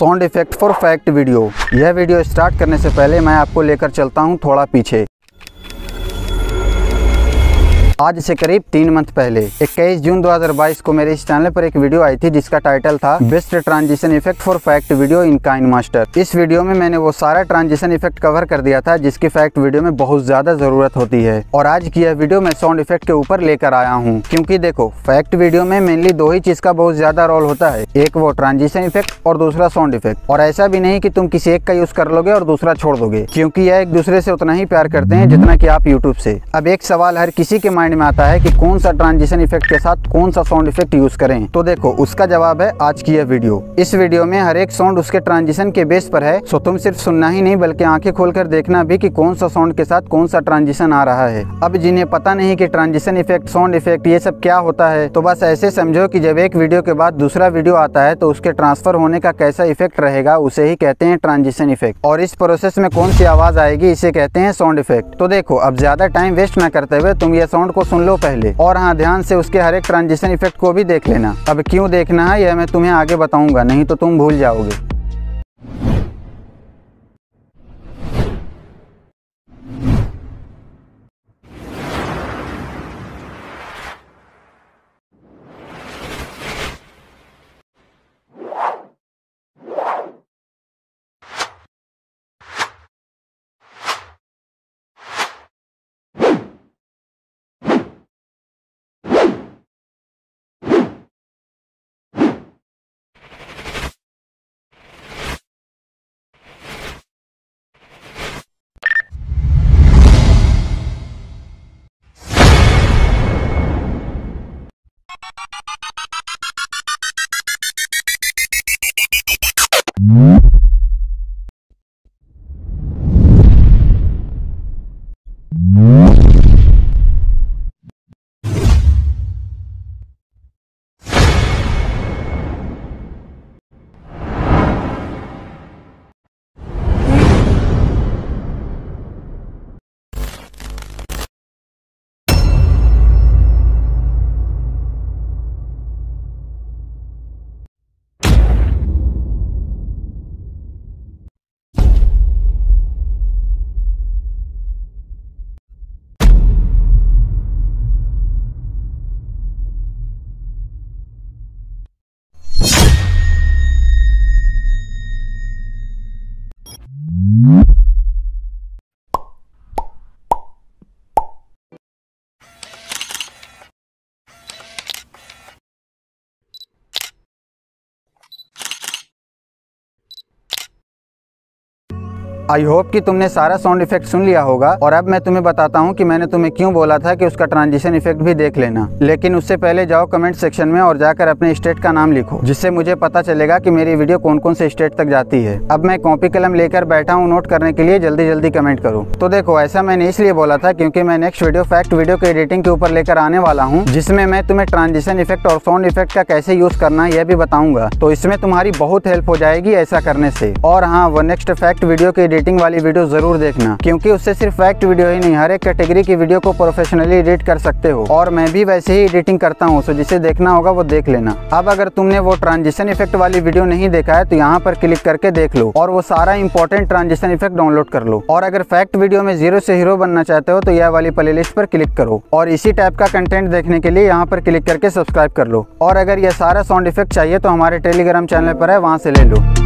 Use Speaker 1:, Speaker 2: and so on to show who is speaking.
Speaker 1: Sound effect for fact video. यह video start करने से पहले मैं आपको लेकर चलता हूं थोड़ा पीछे। आज से करीब 3 मंथ पहले 21 जून 2022 को मेरे इस चैनल पर एक वीडियो आई थी जिसका टाइटल था best transition effect for fact video in KineMaster. इस वीडियो में मैंने वो सारा ट्रांजिशन इफेक्ट कवर कर दिया था जिसकी फैक्ट वीडियो में बहुत ज्यादा जरूरत होती है। और आज की यह वीडियो मैं साउंड इफेक्ट के ऊपर लेकर आया हूँ, क्योंकि देखो फैक्ट वीडियो में मेनली 2 ही चीज का बहुत ज्यादा रोल होता है, एक वो ट्रांजिशन इफेक्ट और दूसरा साउंड इफेक्ट। और ऐसा भी नहीं कि तुम किसी एक का यूज कर लोगे और दूसरा छोड़ दोगे, क्योंकि यह एक दूसरे से उतना ही प्यार करते हैं जितना कि आप यूट्यूब से। अब एक सवाल हर किसी के माइंड में आता है कि कौन सा ट्रांजिशन इफेक्ट के साथ कौन सा साउंड इफेक्ट यूज करें। तो देखो उसका जवाब है आज की यह वीडियो। इस वीडियो में हर एक साउंड उसके ट्रांजिशन के बेस पर है, सो तुम सिर्फ सुनना ही नहीं बल्कि आंखें खोलकर देखना भी कि कौन सा साउंड के साथ कौन सा ट्रांजिशन आ रहा है। अब जिन्हें पता नहीं कि ट्रांजिशन इफेक्ट, साउंड इफेक्ट ये सब क्या होता है, तो बस ऐसे समझो कि जब एक वीडियो के बाद दूसरा वीडियो आता है तो उसके ट्रांसफर होने का कैसा इफेक्ट रहेगा उसे ही कहते हैं ट्रांजिशन इफेक्ट। और इस प्रोसेस में कौन सी आवाज आएगी इसे कहते हैं साउंड इफेक्ट। तो देखो अब ज्यादा टाइम वेस्ट न करते हुए तुम ये साउंड को सुन लो पहले, और हाँ ध्यान से उसके हर एक ट्रांजिशन इफेक्ट को भी देख लेना। अब क्यों देखना है यह मैं तुम्हें आगे बताऊंगा, नहीं तो तुम भूल जाओगे। आई होप कि तुमने सारा साउंड इफेक्ट सुन लिया होगा। और अब मैं तुम्हें बताता हूँ कि मैंने तुम्हें क्यों बोला था कि उसका ट्रांजिशन इफेक्ट भी देख लेना। लेकिन उससे पहले जाओ कमेंट सेक्शन में और जाकर अपने स्टेट का नाम लिखो, जिससे मुझे पता चलेगा कि मेरी वीडियो कौन कौन से स्टेट तक जाती है। अब मैं कॉपी कलम लेकर बैठा हूँ नोट करने के लिए, जल्दी जल्दी कमेंट करो। तो देखो ऐसा मैंने इसलिए बोला था क्योंकि मैं नेक्स्ट वीडियो फैक्ट वीडियो के एडिटिंग के ऊपर लेकर आने वाला हूँ, जिसमें मैं तुम्हें ट्रांजिशन इफेक्ट और साउंड इफेक्ट का कैसे यूज करना है यह भी बताऊंगा। तो इसमें तुम्हारी बहुत हेल्प हो जाएगी ऐसा करने से। और हाँ, वो नेक्स्ट फैक्ट वीडियो की एडिटिंग वाली वीडियो जरूर देखना, क्योंकि उससे सिर्फ फैक्ट वीडियो ही नहीं हर एक कैटेगरी की वीडियो को प्रोफेशनली एडिट कर सकते हो। और मैं भी वैसे ही एडिटिंग करता हूँ, सो जिसे देखना होगा वो देख लेना। अब अगर तुमने वो ट्रांजिशन इफेक्ट वाली वीडियो नहीं देखा है तो यहाँ पर क्लिक करके देख लो और वो सारा इंपॉर्टेंट ट्रांजिशन इफेक्ट डाउनलोड कर लो। और अगर फैक्ट वीडियो में 0 से हीरो बनना चाहते हो तो यह वाली प्लेलिस्ट पर क्लिक करो और इसी टाइप का कंटेंट देखने के लिए यहाँ पर क्लिक करके सब्सक्राइब कर लो। और अगर यह सारा साउंड इफेक्ट चाहिए तो हमारे टेलीग्राम चैनल पर है, वहाँ से ले लो।